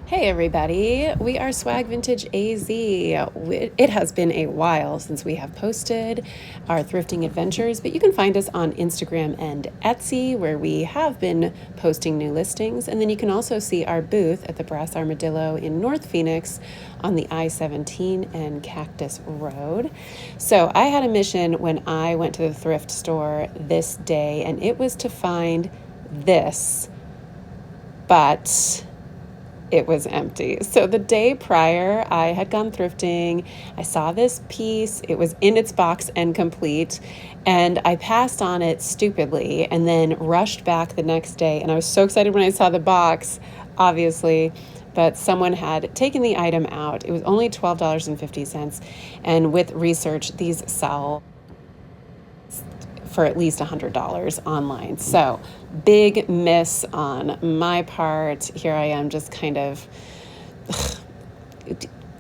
Hey everybody, we are Swag Vintage AZ. It has been a while since we have posted our thrifting adventures, but you can find us on Instagram and Etsy where we have been posting new listings. And then you can also see our booth at the Brass Armadillo in North Phoenix on the I-17 and Cactus Road. So I had a mission when I went to the thrift store this day, and it was to find this, but it was empty. So the day prior, I had gone thrifting. I saw this piece. It was in its box and complete. And I passed on it stupidly and then rushed back the next day. And I was so excited when I saw the box, obviously. But someone had taken the item out. It was only $12.50. And with research, these sell for at least $100 online. So big miss on my part. Here I am just kind of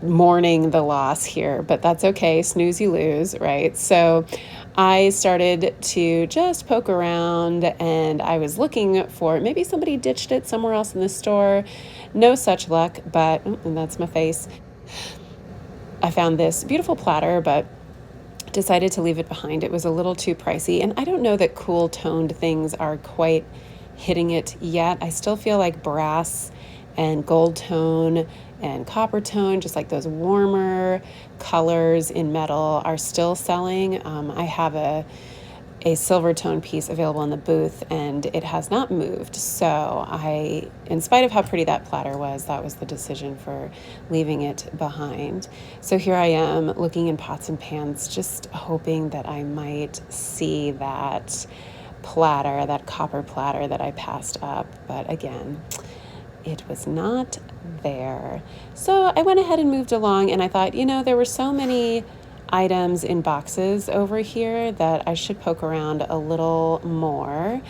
mourning the loss here, but that's okay. Snooze, you lose, right? So I started to just poke around and I was looking for maybe somebody ditched it somewhere else in the store. No such luck, but, and that's my face. I found this beautiful platter, but decided to leave it behind. It was a little too pricey, and I don't know that cool toned things are quite hitting it yet. I still feel like brass and gold tone and copper tone, just like those warmer colors in metal, are still selling. I have a silver tone piece available in the booth and it has not moved. So in spite of how pretty that platter was, that was the decision for leaving it behind. So here I am looking in pots and pans, just hoping that I might see that platter, that copper platter that I passed up. But again, it was not there. So I went ahead and moved along, and I thought, there were so many items in boxes over here that I should poke around a little more.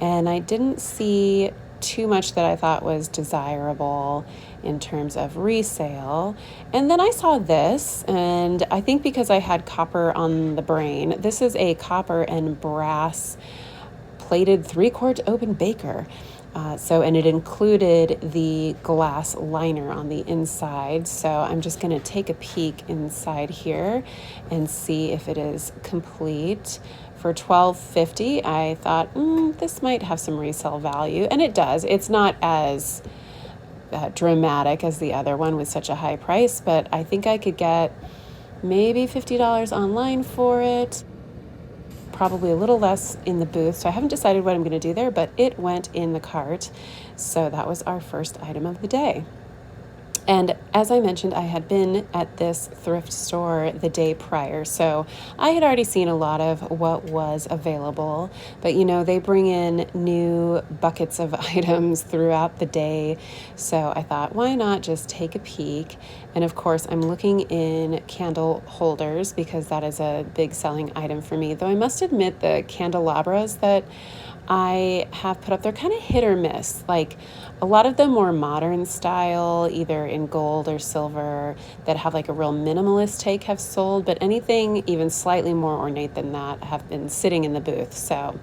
And I didn't see too much that I thought was desirable in terms of resale. And then I saw this, and I think because I had copper on the brain, this is a copper and brass plated 3-quart open baker. And it included the glass liner on the inside. So I'm just going to take a peek inside here and see if it is complete. For $12.50, I thought, this might have some resale value. And it does. It's not as dramatic as the other one with such a high price, but I think I could get maybe $50 online for it. Probably a little less in the booth. So I haven't decided what I'm going to do there, but it went in the cart. So that was our first item of the day. And as I mentioned, I had been at this thrift store the day prior. So I had already seen a lot of what was available, but they bring in new buckets of items throughout the day. So I thought, why not just take a peek? And of course, I'm looking in candle holders because that is a big selling item for me. Though I must admit the candelabras that I have put up, they're kind of hit or miss. Like a lot of the more modern style, either in gold or silver, that have like a real minimalist take have sold, but anything even slightly more ornate than that have been sitting in the booth. So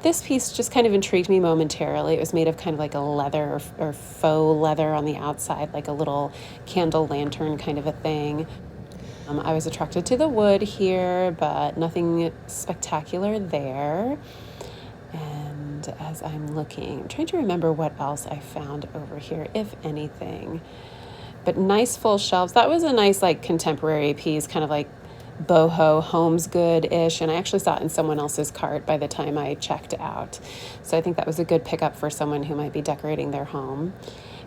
this piece just kind of intrigued me momentarily. It was made of kind of like a leather or faux leather on the outside, like a little candle lantern kind of a thing. I was attracted to the wood here, but nothing spectacular there. And as I'm looking, I'm trying to remember what else I found over here, if anything. But nice full shelves. That was a nice like contemporary piece, kind of like boho homes good-ish. And I actually saw it in someone else's cart by the time I checked out. So I think that was a good pickup for someone who might be decorating their home.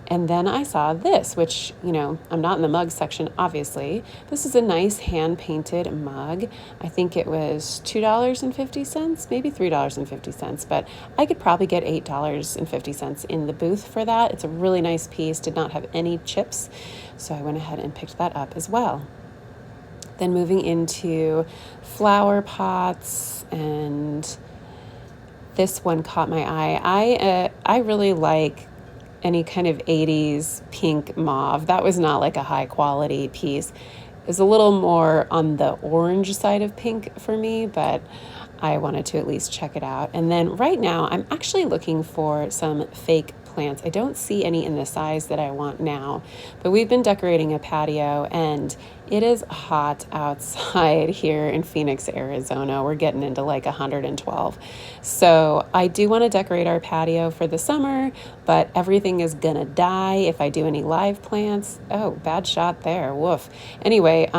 And then I saw this, which, I'm not in the mug section, obviously. This is a nice hand-painted mug. I think it was $2.50, maybe $3.50, but I could probably get $8.50 in the booth for that. It's a really nice piece, did not have any chips, so I went ahead and picked that up as well. Then moving into flower pots, and this one caught my eye. I really like any kind of 80s pink mauve. That was not like a high quality piece. It was a little more on the orange side of pink for me, but I wanted to at least check it out. And then right now I'm actually looking for some fake plants. I don't see any in the size that I want now, but we've been decorating a patio and it is hot outside here in Phoenix, Arizona. We're getting into like 112. So I do want to decorate our patio for the summer, but everything is gonna die if I do any live plants. Oh, bad shot there, woof. Anyway,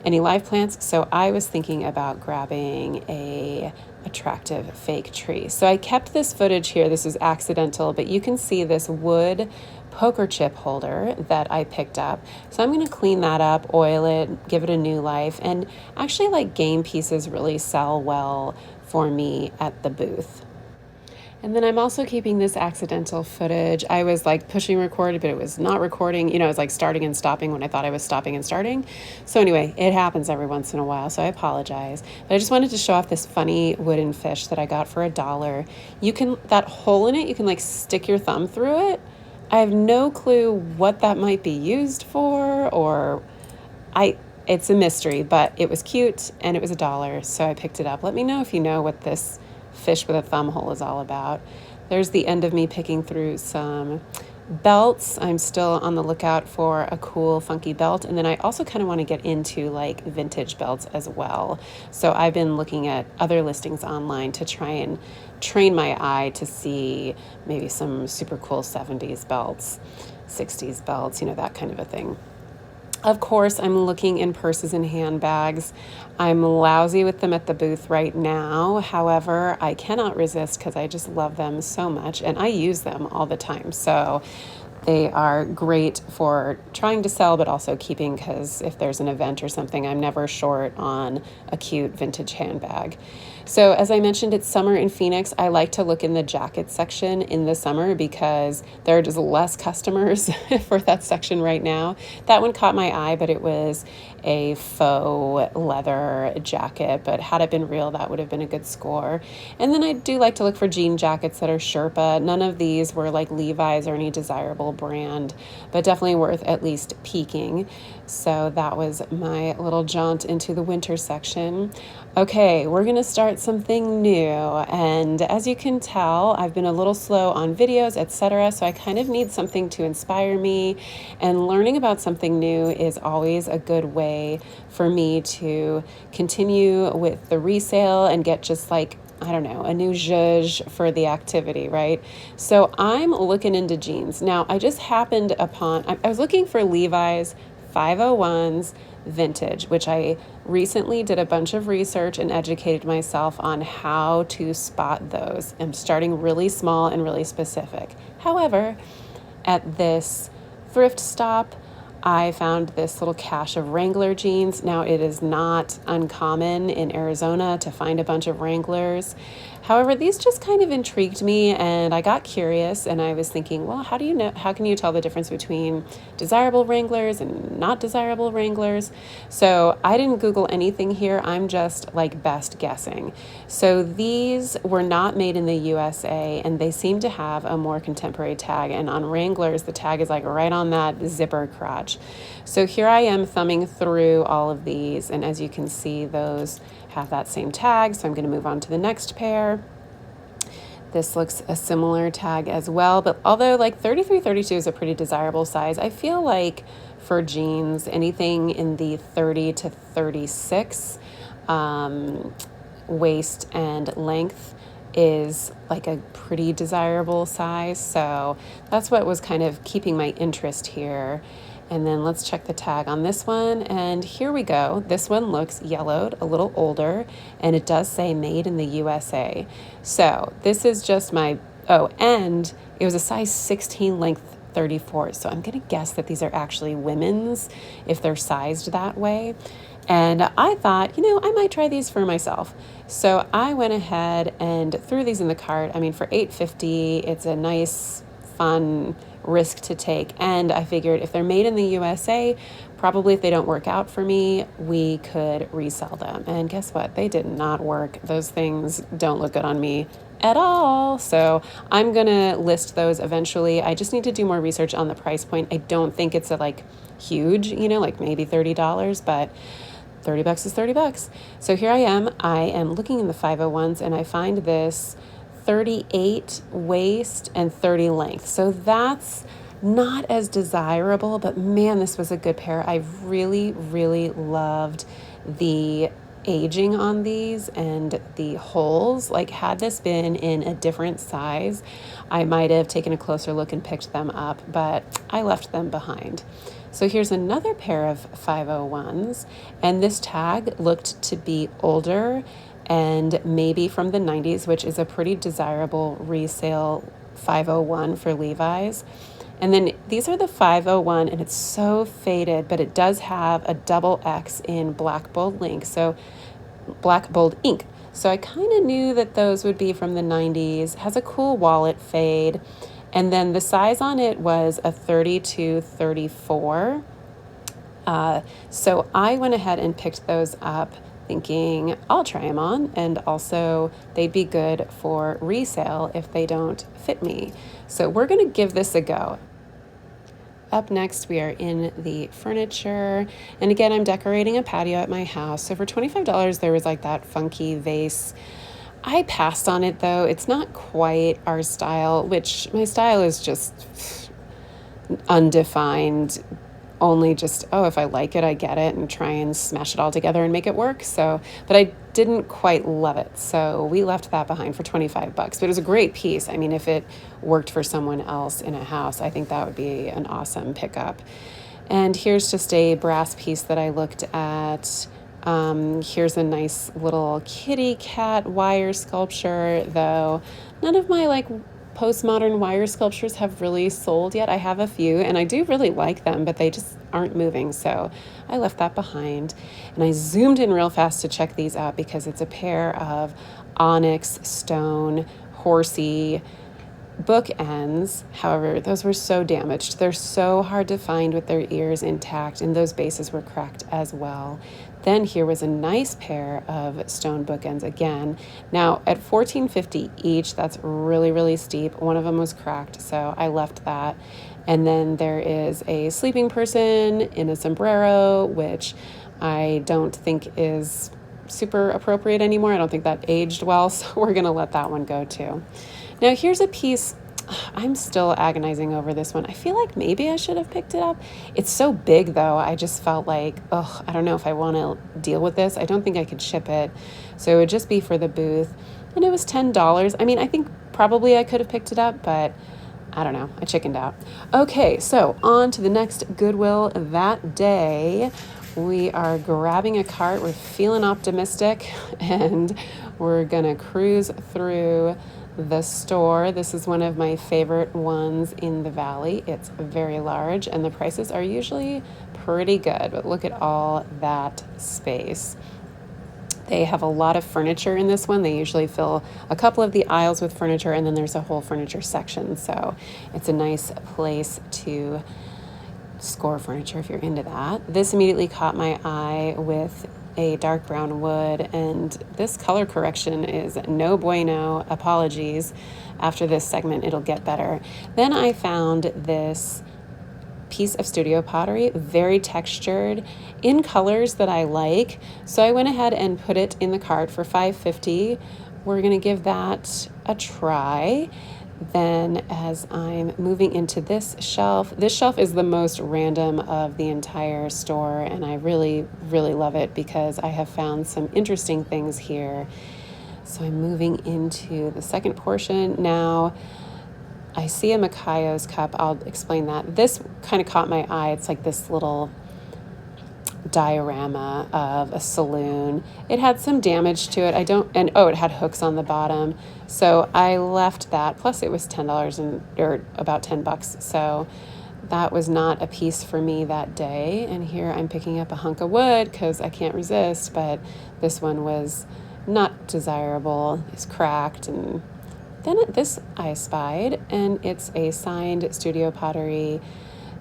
any live plants. So I was thinking about grabbing a attractive fake tree. So I kept this footage here. This is accidental, but you can see this wood poker chip holder that I picked up. So I'm going to clean that up, oil it, give it a new life. And actually, like, game pieces really sell well for me at the booth. And then I'm also keeping this accidental footage. I was like pushing record, but it was not recording. You know, it was like starting and stopping when I thought I was stopping and starting. So anyway, it happens every once in a while, so I apologize. But I just wanted to show off this funny wooden fish that I got for $1. You can, that hole in it, you can like stick your thumb through it. I have no clue what that might be used for, or it's a mystery, but it was cute and it was $1, so I picked it up. Let me know if you know what this fish with a thumb hole is all about. There's the end of me picking through some belts. I'm still on the lookout for a cool funky belt, and then I also kind of want to get into like vintage belts as well. So I've been looking at other listings online to try and train my eye to see maybe some super cool 70s belts, 60s belts, you know, that kind of a thing. Of course, I'm looking in purses and handbags. I'm lousy with them at the booth right now. However, I cannot resist because I just love them so much and I use them all the time. So they are great for trying to sell, but also keeping, because if there's an event or something, I'm never short on a cute vintage handbag. So as I mentioned, it's summer in Phoenix. I like to look in the jacket section in the summer because there are just less customers for that section right now. That one caught my eye, but it was a faux leather jacket, but had it been real, that would have been a good score. And then I do like to look for jean jackets that are Sherpa. None of these were like Levi's or any desirable brand, but definitely worth at least peeking. So that was my little jaunt into the winter section. Okay, we're gonna start something new, and as you can tell, I've been a little slow on videos, etc., so I kind of need something to inspire me, and learning about something new is always a good way for me to continue with the resale and get just like, I don't know, a new zhuzh for the activity, right? So I'm looking into jeans. Now, I just happened upon, I was looking for Levi's 501s vintage, which I recently did a bunch of research and educated myself on how to spot those. I'm starting really small and really specific. However, at this thrift stop, I found this little cache of Wrangler jeans. Now, it is not uncommon in Arizona to find a bunch of Wranglers. However, these just kind of intrigued me, and I got curious, and I was thinking, well, how can you tell the difference between desirable Wranglers and not desirable Wranglers? So I didn't Google anything here. I'm just like best guessing. So these were not made in the USA, and they seem to have a more contemporary tag. And on Wranglers, the tag is like right on that zipper crotch. So here I am thumbing through all of these, and as you can see, those have that same tag. So I'm going to move on to the next pair. This looks a similar tag as well, but although like 33, 32 is a pretty desirable size, I feel like for jeans, anything in the 30 to 36 waist and length is like a pretty desirable size. So that's what was kind of keeping my interest here. And then let's check the tag on this one. And here we go. This one looks yellowed, a little older, and it does say made in the USA. So this is just my, and it was a size 16 length 34. So I'm going to guess that these are actually women's if they're sized that way. And I thought, I might try these for myself. So I went ahead and threw these in the cart. I mean, for $8.50, it's a nice, fun risk to take. And I figured if they're made in the USA, probably if they don't work out for me, we could resell them. And guess what? They did not work. Those things don't look good on me at all. So I'm going to list those eventually. I just need to do more research on the price point. I don't think it's huge, like maybe $30, but $30 is $30. So here I am looking in the 501s, and I find this 38 waist and 30 length. So that's not as desirable, but man, this was a good pair. I really, really loved the aging on these and the holes. Like, had this been in a different size, I might have taken a closer look and picked them up, but I left them behind. So here's another pair of 501s, and this tag looked to be older and maybe from the 90s, which is a pretty desirable resale 501 for Levi's. And then these are the 501, and it's so faded, but it does have a double X in black bold ink. So black bold ink. So I kind of knew that those would be from the 90s. Has a cool wallet fade. And then the size on it was a 32-34. So I went ahead and picked those up thinking I'll try them on, and also they'd be good for resale if they don't fit me. So we're going to give this a go. Up next, we are in the furniture. And again, I'm decorating a patio at my house. So for $25, there was like that funky vase. I passed on it though. It's not quite our style, which my style is just undefined. Only just, oh, if I like it, I get it, and try and smash it all together and make it work. So, but I didn't quite love it. So we left that behind for $25, but it was a great piece. I mean, if it worked for someone else in a house, I think that would be an awesome pickup. And here's just a brass piece that I looked at. Here's a nice little kitty cat wire sculpture, though none of my like postmodern wire sculptures have really sold yet. I have a few and I do really like them, but they just aren't moving. So I left that behind, and I zoomed in real fast to check these out because it's a pair of onyx stone horsey bookends. However, those were so damaged. They're so hard to find with their ears intact, and those bases were cracked as well. Then here was a nice pair of stone bookends again. Now at $14.50 each, that's really, really steep. One of them was cracked, so I left that. And then there is a sleeping person in a sombrero, which I don't think is super appropriate anymore. I don't think that aged well, so we're gonna let that one go too. Now here's a piece, I'm still agonizing over this one. I feel like maybe I should have picked it up. It's so big though, I just felt like, oh, I don't know if I want to deal with this. I don't think I could ship it. So it would just be for the booth. And it was $10. I mean, I think probably I could have picked it up, but I don't know, I chickened out. Okay, so on to the next Goodwill that day. We are grabbing a cart, we're feeling optimistic, and we're gonna cruise through the store. This is one of my favorite ones in the valley. It's very large and the prices are usually pretty good, but look at all that space. They have a lot of furniture in this one. They usually fill a couple of the aisles with furniture, and then there's a whole furniture section. So it's a nice place to score furniture if you're into that. This immediately caught my eye with a dark brown wood, and this color correction is no bueno. Apologies. After this segment, it'll get better. Then I found this piece of studio pottery, very textured, in colors that I like. So I went ahead and put it in the cart for $5.50. We're gonna give that a try. Then as I'm moving into this shelf is the most random of the entire store, and I really, really love it because I have found some interesting things here. So I'm moving into the second portion. Now I see a Makayo's cup. I'll explain that. This kind of caught my eye. It's like this little diorama of a saloon. It had some damage to it. It had hooks on the bottom. So I left that. Plus it was $10 or about $10. So that was not a piece for me that day. And here I'm picking up a hunk of wood because I can't resist, but this one was not desirable. It's cracked. And then this I spied, and it's a signed studio pottery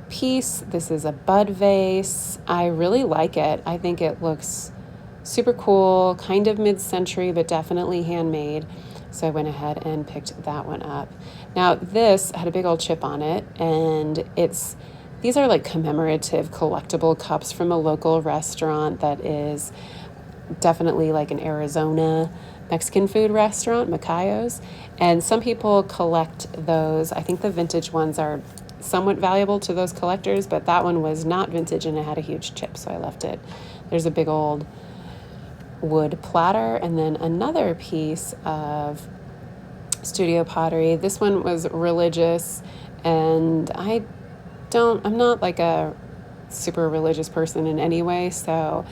piece. This is a bud vase. I really like it. I think it looks super cool, kind of mid-century, but definitely handmade. So I went ahead and picked that one up. Now this had a big old chip on it, and these are like commemorative collectible cups from a local restaurant that is definitely like an Arizona Mexican food restaurant, Macayo's, and some people collect those. I think the vintage ones are somewhat valuable to those collectors, but that one was not vintage and it had a huge chip, so I left it. There's a big old wood platter and then another piece of studio pottery. This one was religious, and I'm not like a super religious person in any way, so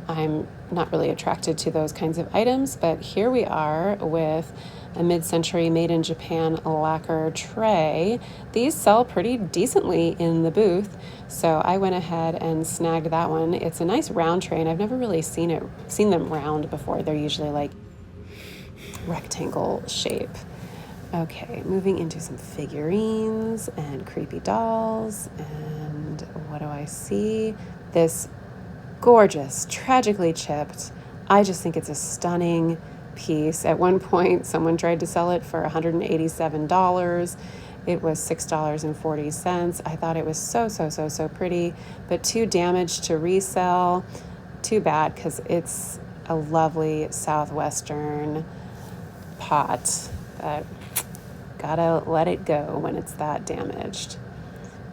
I'm not really attracted to those kinds of items. But here we are with a mid-century made in Japan lacquer tray. These sell pretty decently in the booth, so I went ahead and snagged that one. It's a nice round tray, and I've never really seen them round before. They're usually like rectangle shape. Okay, moving into some figurines and creepy dolls. And what do I see? This gorgeous, tragically chipped. I just think it's a stunning piece. At one point, someone tried to sell it for $187. It was $6.40. I thought it was so pretty, but too damaged to resell. Too bad, because it's a lovely Southwestern pot, but gotta let it go when it's that damaged.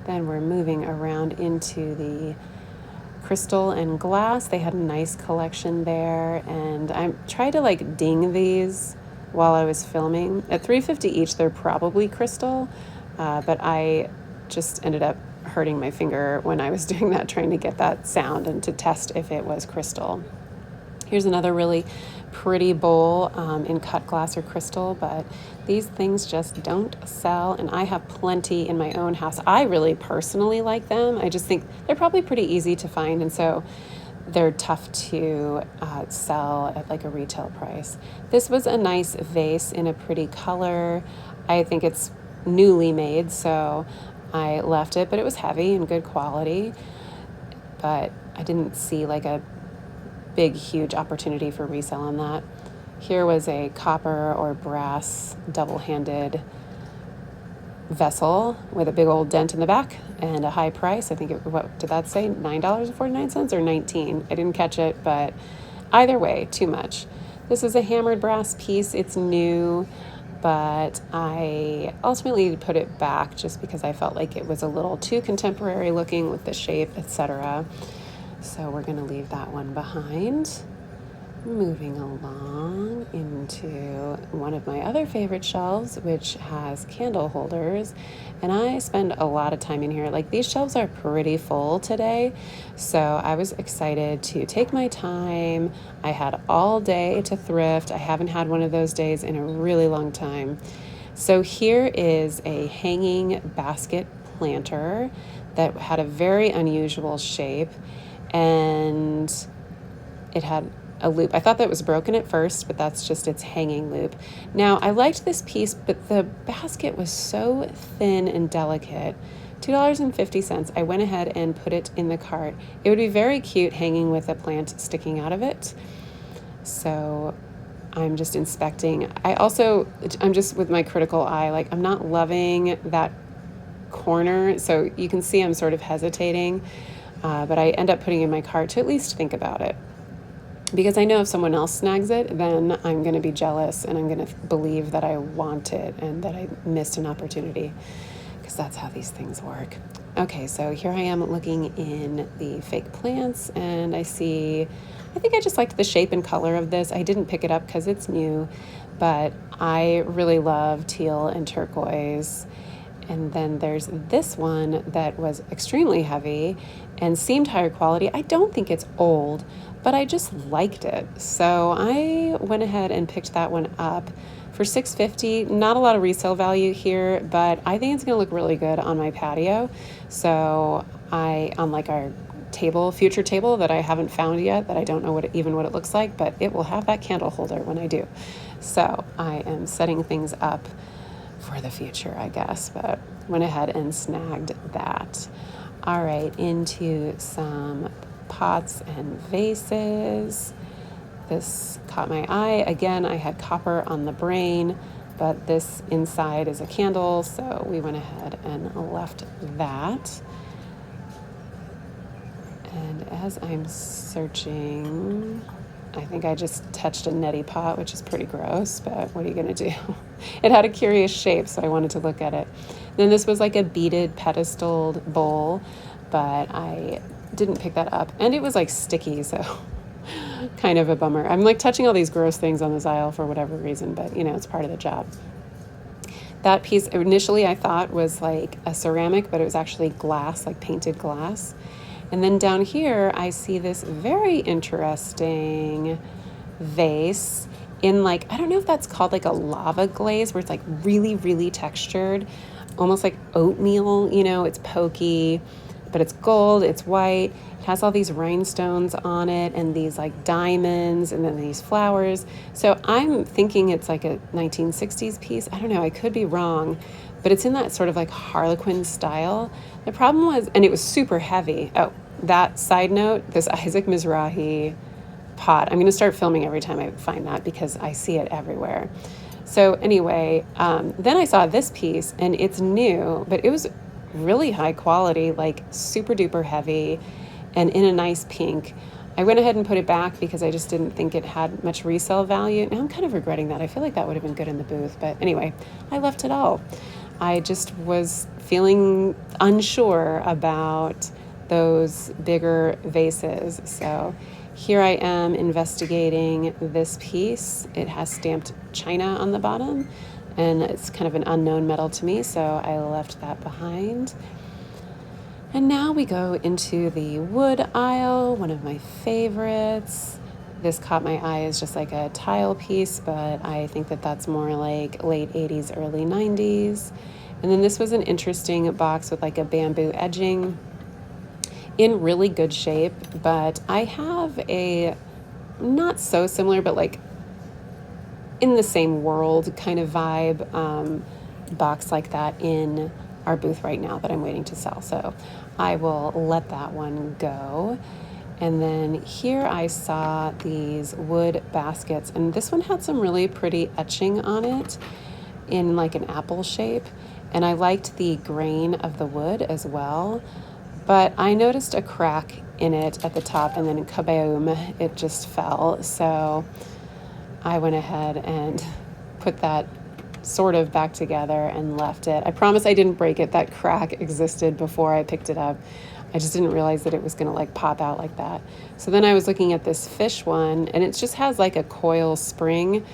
Then we're moving around into the crystal and glass. They had a nice collection there, and I tried to like ding these while I was filming. At $3.50 each, they're probably crystal, but I just ended up hurting my finger when I was doing that, trying to get that sound and to test if it was crystal. Here's another really pretty bowl in cut glass or crystal, but these things just don't sell, and I have plenty in my own house. I really personally like them. I just think they're probably pretty easy to find, and so they're tough to sell at like a retail price. This was a nice vase in a pretty color. I think it's newly made, so I left it, but it was heavy and good quality, but I didn't see like a big, huge opportunity for resale on that. Here was a copper or brass double-handed vessel with a big old dent in the back and a high price. I think what did that say? $9.49 or $19? I didn't catch it, but either way, too much. This is a hammered brass piece. It's new, but I ultimately put it back just because I felt like it was a little too contemporary looking with the shape, etc. So we're going to leave that one behind. Moving along into one of my other favorite shelves, which has candle holders. And I spend a lot of time in here. Like, these shelves are pretty full today, so I was excited to take my time. I had all day to thrift. I haven't had one of those days in a really long time. So here is a hanging basket planter that had a very unusual shape, and it had a loop. I thought that was broken at first, but that's just its hanging loop. Now, I liked this piece, but the basket was so thin and delicate. $2.50. I went ahead and put it in the cart. It would be very cute hanging with a plant sticking out of it. So I'm just inspecting. I'm just with my critical eye, like, I'm not loving that corner. So you can see I'm sort of hesitating. But I end up putting it in my cart to at least think about it. Because I know if someone else snags it, then I'm going to be jealous and I'm going to believe that I want it and that I missed an opportunity, because that's how these things work. Okay, so here I am looking in the fake plants, and I think I just liked the shape and color of this. I didn't pick it up because it's new, but I really love teal and turquoise. And then there's this one that was extremely heavy and seemed higher quality. I don't think it's old, but I just liked it. So I went ahead and picked that one up for $6.50. Not a lot of resale value here, but I think it's gonna look really good on my patio. So on like our future table that I haven't found yet, that I don't know what it looks like, but it will have that candle holder when I do. So I am setting things up for the future, I guess, but went ahead and snagged that. All right, into some pots and vases. This caught my eye. Again, I had copper on the brain, but this inside is a candle, so we went ahead and left that. And as I'm searching, I think I just touched a neti pot, which is pretty gross, but what are you going to do? It had a curious shape, so I wanted to look at it. Then this was like a beaded pedestaled bowl, but I didn't pick that up. And it was like sticky, so kind of a bummer. I'm like touching all these gross things on this aisle for whatever reason, but you know, it's part of the job. That piece initially I thought was like a ceramic, but it was actually glass, like painted glass. And then down here, I see this very interesting vase in like, I don't know if that's called like a lava glaze, where it's like really, really textured, almost like oatmeal, you know, it's pokey, but it's gold, it's white. It has all these rhinestones on it and these like diamonds and then these flowers. So I'm thinking it's like a 1960s piece. I don't know, I could be wrong, but it's in that sort of like Harlequin style. The problem was, and it was super heavy. Oh, that side note, this Isaac Mizrahi pot, I'm going to start filming every time I find that because I see it everywhere. So anyway, then I saw this piece and it's new, but it was really high quality, like super duper heavy and in a nice pink. I went ahead and put it back because I just didn't think it had much resale value. Now I'm kind of regretting that. I feel like that would have been good in the booth, but anyway, I left it all. I just was feeling unsure about those bigger vases. So here I am investigating this piece. It has stamped China on the bottom, and it's kind of an unknown metal to me, so I left that behind. And now we go into the wood aisle, one of my favorites. This caught my eye as just like a tile piece, but I think that that's more like late 80s, early 90s. And then this was an interesting box with like a bamboo edging in really good shape, but I have a not so similar, but like in the same world kind of vibe box like that in our booth right now that I'm waiting to sell. So I will let that one go. And then here I saw these wood baskets, and this one had some really pretty etching on it in like an apple shape. And I liked the grain of the wood as well. But I noticed a crack in it at the top, and then kaboom, it just fell. So I went ahead and put that sort of back together and left it. I promise I didn't break it. That crack existed before I picked it up. I just didn't realize that it was gonna like pop out like that. So then I was looking at this fish one, and it just has like a coil spring.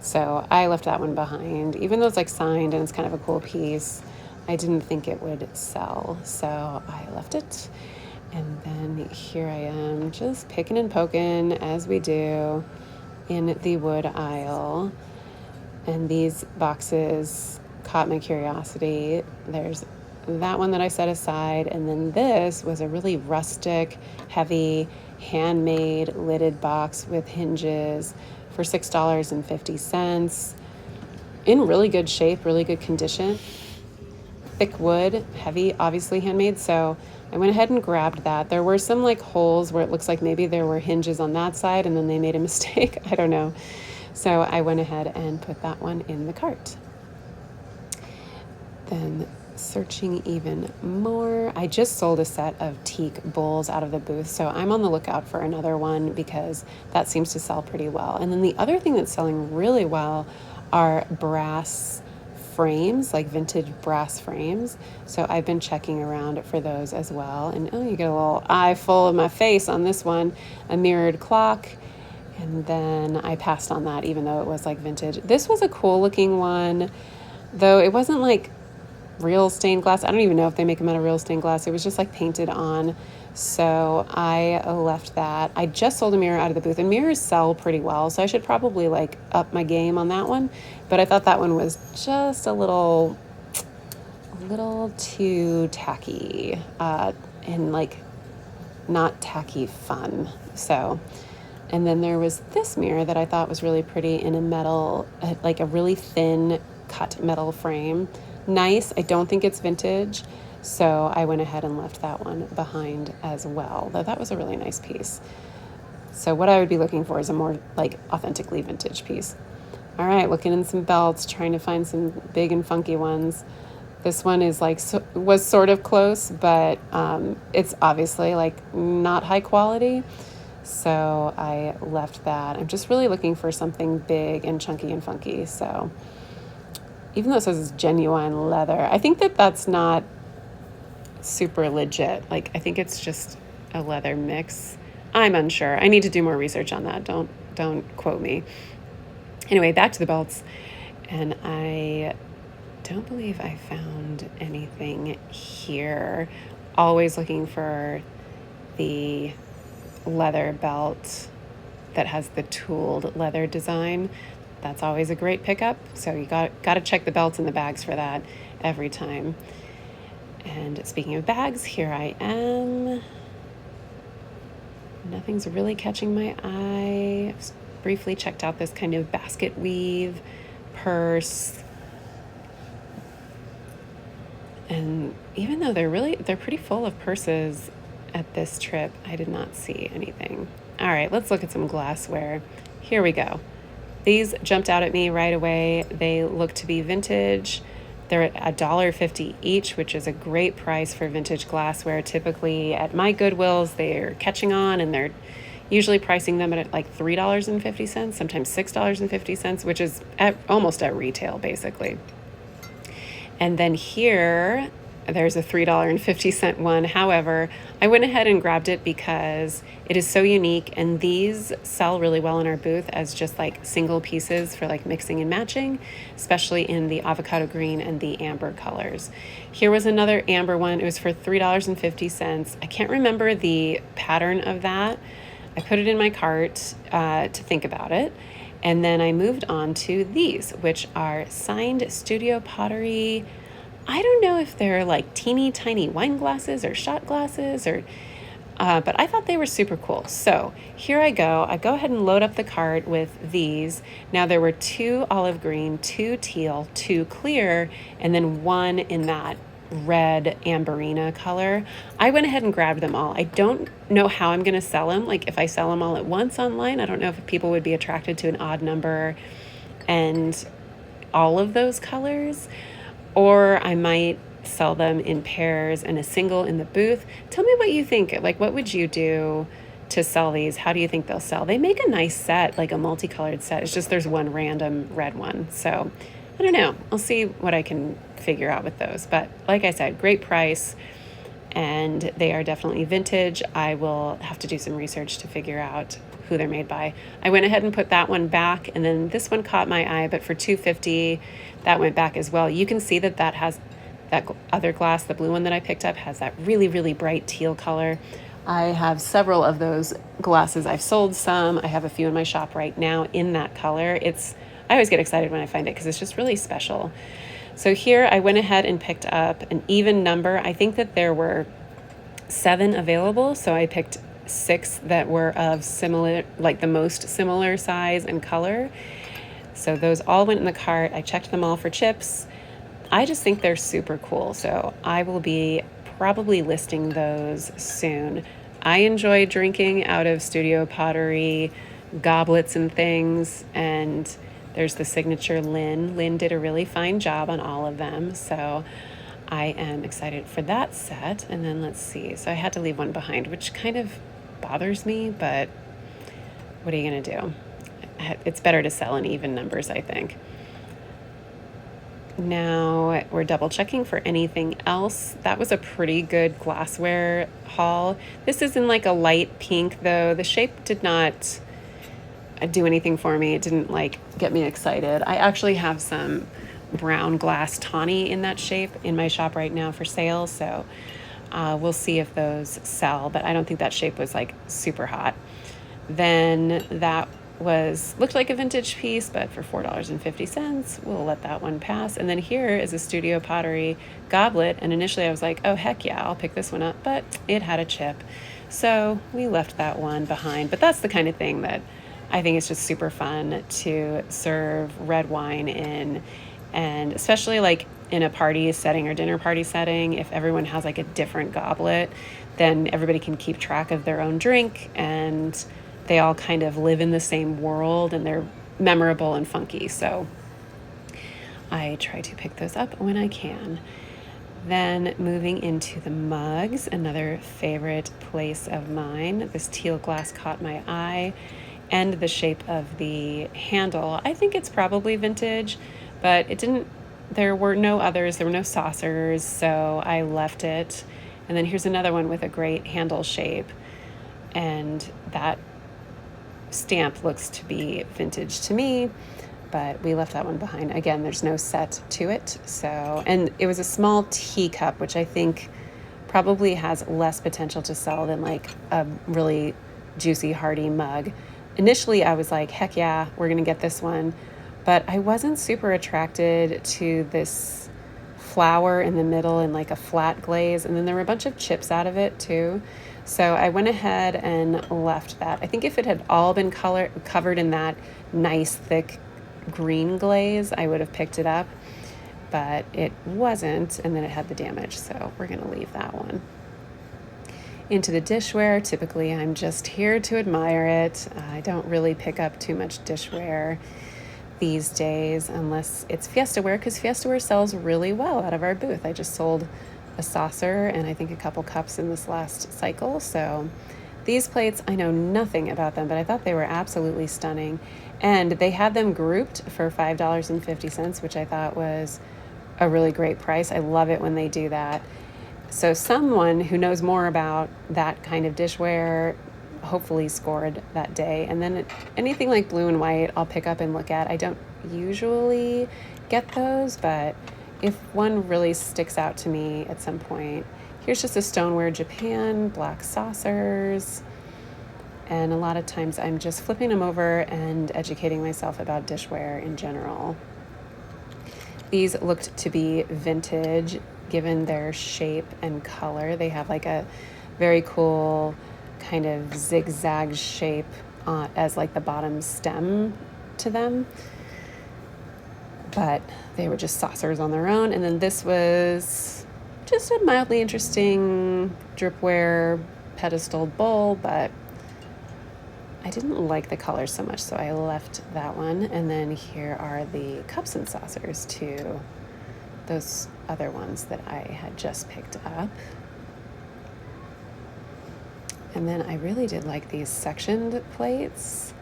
So I left that one behind. Even though it's like signed and it's kind of a cool piece, I didn't think it would sell, so I left it. And then here I am just picking and poking as we do in the wood aisle. And these boxes caught my curiosity. There's that one that I set aside, and then this was a really rustic, heavy, handmade lidded box with hinges for $6.50 in really good shape, really good condition. Thick wood, heavy, obviously handmade, so I went ahead and grabbed that. There were some like holes where it looks like maybe there were hinges on that side and then they made a mistake. I don't know. So I went ahead and put that one in the cart. Then searching even more, I just sold a set of teak bowls out of the booth, so I'm on the lookout for another one because that seems to sell pretty well. And then the other thing that's selling really well are brass frames, like vintage brass frames. So I've been checking around for those as well. And oh, you get a little eye full of my face on this one, a mirrored clock. And then I passed on that even though it was like vintage. This was a cool looking one, though it wasn't like real stained glass. I don't even know if they make them out of real stained glass. It was just like painted on. So I left that. I just sold a mirror out of the booth, and mirrors sell pretty well, so I should probably like up my game on that one. But I thought that one was just a little too tacky and like not tacky fun. So, and then there was this mirror that I thought was really pretty in a metal, like a really thin cut metal frame. Nice. I don't think it's vintage. So I went ahead and left that one behind as well, though that was a really nice piece. So what I would be looking for is a more like authentically vintage piece. All right, looking in some belts, trying to find some big and funky ones. This one is like, was sort of close, but it's obviously like not high quality. So I left that. I'm just really looking for something big and chunky and funky. So even though it says it's genuine leather, I think that that's not super legit. Like, I think it's just a leather mix. I'm unsure. I need to do more research on that. Don't quote me. Anyway, back to the belts. And I don't believe I found anything here. Always looking for the leather belt that has the tooled leather design. That's always a great pickup. So you got to check the belts and the bags for that every time. And speaking of bags, here I am. Nothing's really catching my eye. Briefly checked out this kind of basket weave purse. And even though they're pretty full of purses at this trip, I did not see anything. All right, let's look at some glassware. Here we go. These jumped out at me right away. They look to be vintage. They're at $1.50 each, which is a great price for vintage glassware. Typically at my Goodwills, they're catching on, and they're usually pricing them at like $3.50, sometimes $6.50, which is almost at retail, basically. And then here, there's a $3.50 one. However, I went ahead and grabbed it because it is so unique, and these sell really well in our booth as just like single pieces for like mixing and matching, especially in the avocado green and the amber colors. Here was another amber one. It was for $3.50. I can't remember the pattern of that. I put it in my cart to think about it. And then I moved on to these, which are signed studio pottery. I don't know if they're like teeny tiny wine glasses or shot glasses, or but I thought they were super cool. So here I go. I go ahead and load up the cart with these. Now there were 2 olive green, 2 teal, 2 clear, and then 1 in that red amberina color. I went ahead and grabbed them all. I don't know how I'm going to sell them. Like if I sell them all at once online, I don't know if people would be attracted to an odd number and all of those colors, or I might sell them in pairs and a single in the booth. Tell me what you think. Like, what would you do to sell these? How do you think they'll sell? They make a nice set, like a multicolored set. It's just there's one random red one. So I don't know. I'll see what I can figure out with those. But like I said, great price, and they are definitely vintage. I will have to do some research to figure out who they're made by. I went ahead and put that one back, and then this one caught my eye, but for $2.50, that went back as well. You can see that that has that other glass, the blue one that I picked up, has that really, really bright teal color. I have several of those glasses. I've sold some. I have a few in my shop right now in that color. I always get excited when I find it because it's just really special. So here I went ahead and picked up an even number. I think that there were 7 available, so I picked 6 that were of similar, like the most similar size and color. So those all went in the cart. I checked them all for chips. I just think they're super cool, so I will be probably listing those soon. I enjoy drinking out of studio pottery, goblets and things, and there's the signature Lynn. Lynn did a really fine job on all of them, so I am excited for that set. And then let's see. So I had to leave one behind, which kind of bothers me, but what are you going to do? It's better to sell in even numbers, I think. Now we're double checking for anything else. That was a pretty good glassware haul. This is in like a light pink though. The shape did not do anything for me. It didn't like get me excited. I actually have some brown glass tawny in that shape in my shop right now for sale. So we'll see if those sell, but I don't think that shape was like super hot. Then that looked like a vintage piece, but for $4.50, we'll let that one pass. And then here is a studio pottery goblet. And initially I was like, oh, heck yeah, I'll pick this one up, but it had a chip. So we left that one behind. But that's the kind of thing that I think it's just super fun to serve red wine in, and especially like in a party setting or dinner party setting, if everyone has like a different goblet, then everybody can keep track of their own drink, and they all kind of live in the same world, and they're memorable and funky. So I try to pick those up when I can. Then moving into the mugs, another favorite place of mine. This teal glass caught my eye, and the shape of the handle. I think it's probably vintage, but it didn't, there were no others, there were no saucers, so I left it. And then here's another one with a great handle shape, and that stamp looks to be vintage to me, but we left that one behind. Again, there's no set to it. So, and it was a small teacup, which I think probably has less potential to sell than like a really juicy, hearty mug. Initially, I was like, heck yeah, we're going to get this one. But I wasn't super attracted to this flower in the middle and like a flat glaze. And then there were a bunch of chips out of it too. So I went ahead and left that. I think if it had all been covered in that nice, thick green glaze, I would have picked it up. But it wasn't, and then it had the damage. So we're going to leave that one. Into the dishware, typically I'm just here to admire it. I don't really pick up too much dishware these days unless it's Fiestaware, because Fiestaware sells really well out of our booth. I just sold a saucer and I think a couple cups in this last cycle. So these plates, I know nothing about them, but I thought they were absolutely stunning. And they had them grouped for $5.50, which I thought was a really great price. I love it when they do that. So someone who knows more about that kind of dishware hopefully scored that day. And then anything like blue and white, I'll pick up and look at. I don't usually get those, but if one really sticks out to me at some point, here's just a Stoneware Japan, black saucers. And a lot of times I'm just flipping them over and educating myself about dishware in general. These looked to be vintage given their shape and color. They have like a very cool kind of zigzag shape as like the bottom stem to them. But they were just saucers on their own. And then this was just a mildly interesting dripware pedestal bowl, but I didn't like the color so much, so I left that one. And then here are the cups and saucers too. Those other ones that I had just picked up. And then I really did like these sectioned plates.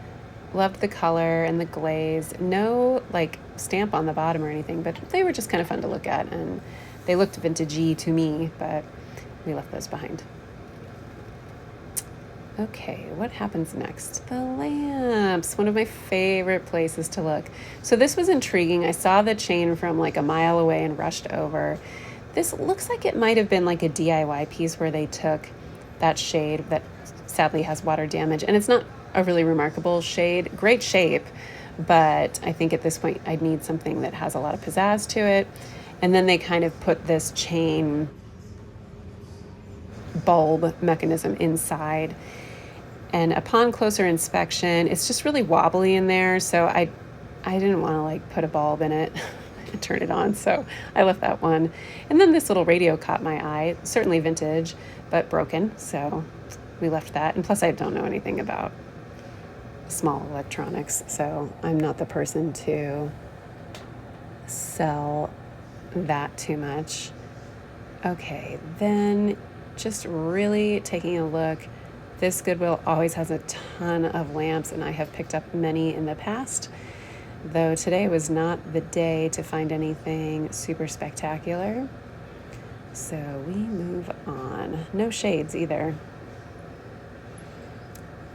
Loved the color and the glaze. No like stamp on the bottom or anything, but they were just kind of fun to look at, and they looked vintagey to me, but we left those behind. Okay, what happens next? The lamps, one of my favorite places to look. So this was intriguing. I saw the chain from like a mile away and rushed over. This looks like it might have been like a DIY piece where they took that shade that sadly has water damage, and it's not a really remarkable shade. Great shape, but I think at this point I'd need something that has a lot of pizzazz to it. And then they kind of put this chain bulb mechanism inside. And upon closer inspection, it's just really wobbly in there. So I didn't want to like put a bulb in it and turn it on. So I left that one. And then this little radio caught my eye, certainly vintage, but broken. So we left that. And plus I don't know anything about small electronics. So I'm not the person to sell that too much. Okay, then just really taking a look. This Goodwill always has a ton of lamps, and I have picked up many in the past, though today was not the day to find anything super spectacular. So we move on. No shades either.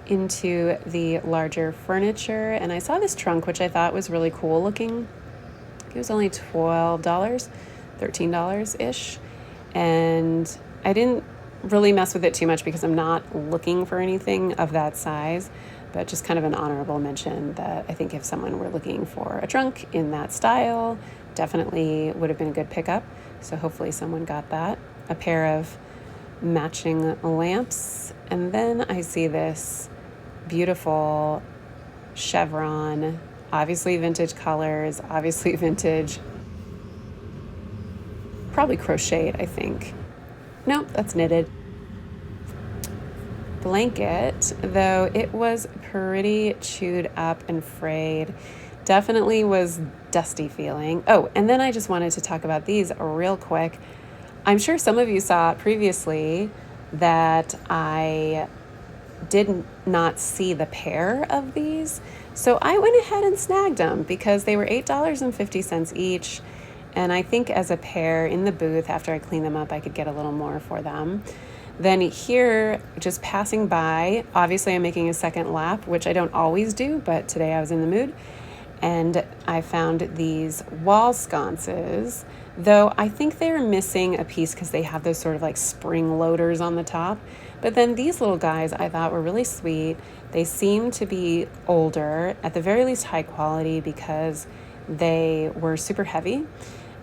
Into the larger furniture, and I saw this trunk, which I thought was really cool looking. It was only $12, $13-ish, and I didn't really mess with it too much because I'm not looking for anything of that size, but just kind of an honorable mention that I think if someone were looking for a trunk in that style, definitely would have been a good pickup. So hopefully someone got that. A pair of matching lamps, and then I see this beautiful chevron, obviously vintage colors, obviously vintage, probably crocheted, I think. Nope, that's knitted. Blanket, though it was pretty chewed up and frayed, definitely was dusty feeling. Oh, and then I just wanted to talk about these real quick. I'm sure some of you saw previously that I did not see the pair of these. So I went ahead and snagged them because they were $8.50 each. And I think as a pair in the booth, after I clean them up, I could get a little more for them. Then here, just passing by, obviously I'm making a second lap, which I don't always do, but today I was in the mood. And I found these wall sconces, though I think they're missing a piece because they have those sort of like spring loaders on the top. But then these little guys I thought were really sweet. They seem to be older, at the very least high quality, because they were super heavy.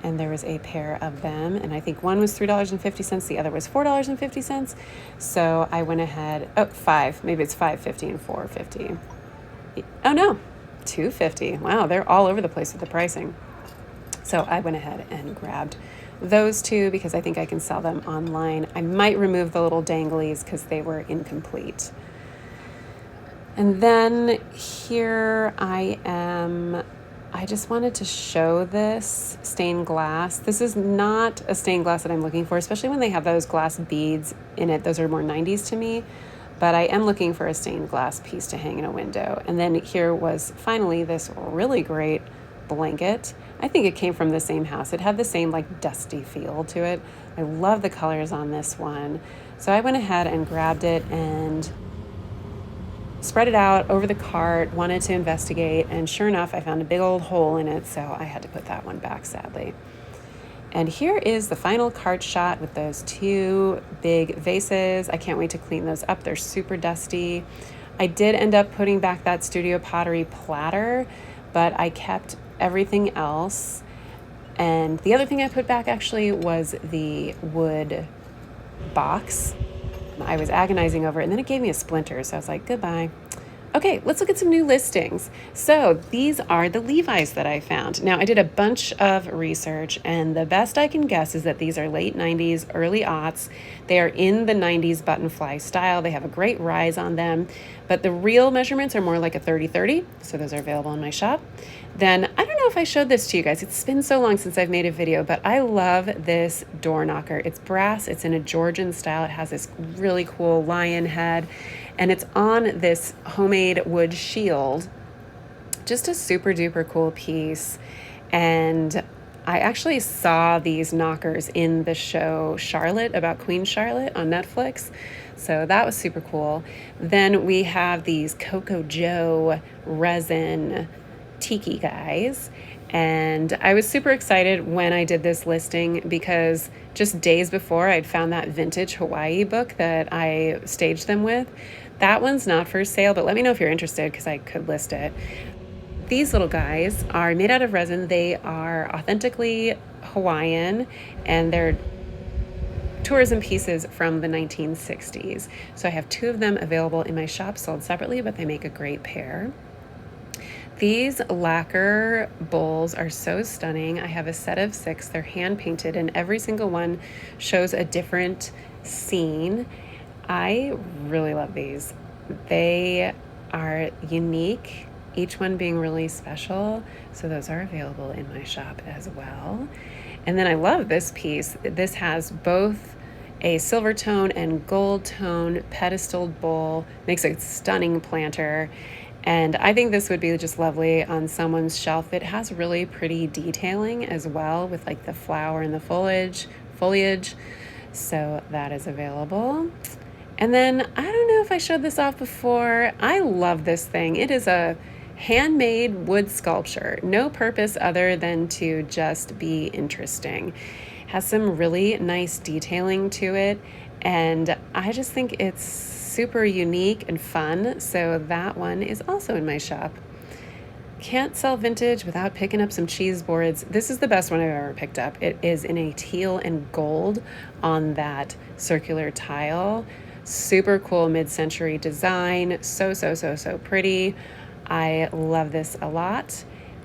And there was a pair of them, and I think one was $3.50, the other was $4.50. So I went ahead, maybe it's $5.50 and $4.50. Oh no, $2.50. Wow, they're all over the place with the pricing. So I went ahead and grabbed those two because I think I can sell them online. I might remove the little danglies because they were incomplete. And then here I just wanted to show this stained glass. This is not a stained glass that I'm looking for, especially when they have those glass beads in it. Those are more 90s to me, but I am looking for a stained glass piece to hang in a window. And then here was finally this really great blanket. I think it came from the same house. It had the same like dusty feel to it. I love the colors on this one. So I went ahead and grabbed it and spread it out over the cart, wanted to investigate, and sure enough, I found a big old hole in it, so I had to put that one back, sadly. And here is the final cart shot with those two big vases. I can't wait to clean those up. They're super dusty. I did end up putting back that Studio Pottery platter, but I kept everything else. And the other thing I put back actually was the wood box. I was agonizing over it, and then it gave me a splinter, so I was like, goodbye. Okay, let's look at some new listings. So these are the Levi's that I found. Now, I did a bunch of research, and the best I can guess is that these are late 90s, early aughts. They are in the 90s button fly style. They have a great rise on them, but the real measurements are more like a 30-30, so those are available in my shop. Then, I don't know if I showed this to you guys. It's been so long since I've made a video, but I love this door knocker. It's brass. It's in a Georgian style. It has this really cool lion head, and it's on this homemade wood shield. Just a super duper cool piece. And I actually saw these knockers in the show Charlotte, about Queen Charlotte on Netflix. So that was super cool. Then we have these Coco Joe resin tiki guys. And I was super excited when I did this listing because just days before I'd found that vintage Hawaii book that I staged them with. That one's not for sale, but let me know if you're interested because I could list it. These little guys are made out of resin. They are authentically Hawaiian, and they're tourism pieces from the 1960s. So I have two of them available in my shop, sold separately, but they make a great pair. These lacquer bowls are so stunning. I have a set of 6. They're hand painted, and every single one shows a different scene. I really love these. They are unique, each one being really special. So those are available in my shop as well. And then I love this piece. This has both a silver tone and gold tone pedestaled bowl. Makes a stunning planter. And I think this would be just lovely on someone's shelf. It has really pretty detailing as well with like the flower and the foliage. So that is available. And then I don't know if I showed this off before. I love this thing. It is a handmade wood sculpture. No purpose other than to just be interesting. Has some really nice detailing to it. And I just think it's super unique and fun, so that one is also in my shop. Can't sell vintage without picking up some cheese boards. This is the best one I've ever picked up. It is in a teal and gold on that circular tile. Super cool mid-century design. So pretty. I love this a lot,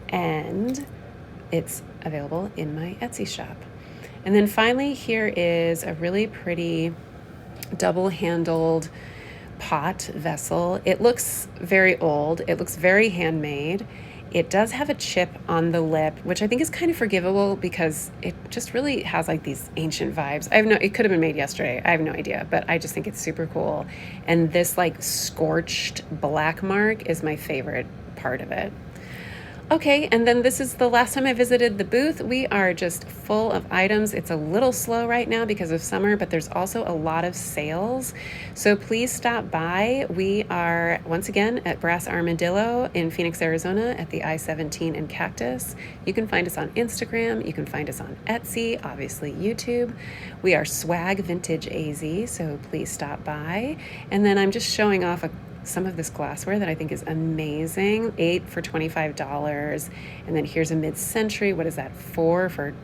and it's available in my Etsy shop. And then finally, here is a really pretty double-handled pot vessel. It looks very old. It looks very handmade. It does have a chip on the lip, which I think is kind of forgivable because it just really has like these ancient vibes. It could have been made yesterday. I have no idea, but I just think it's super cool. And this like scorched black mark is my favorite part of it. Okay, and then this is the last time I visited the booth. We are just full of items. It's a little slow right now because of summer, but there's also a lot of sales. So please stop by. We are once again at Brass Armadillo in Phoenix, Arizona at the I-17 and Cactus. You can find us on Instagram. You can find us on Etsy, obviously YouTube. We are SwagVintageAZ, so please stop by. And then I'm just showing off some of this glassware that I think is amazing. 8 for $25. And then here's a mid-century. What is that? 4 for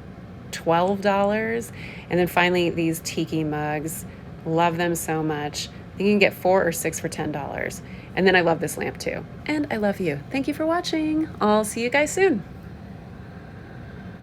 $12. And then finally, these tiki mugs. Love them so much. I think you can get 4 or 6 for $10. And then I love this lamp too. And I love you. Thank you for watching. I'll see you guys soon.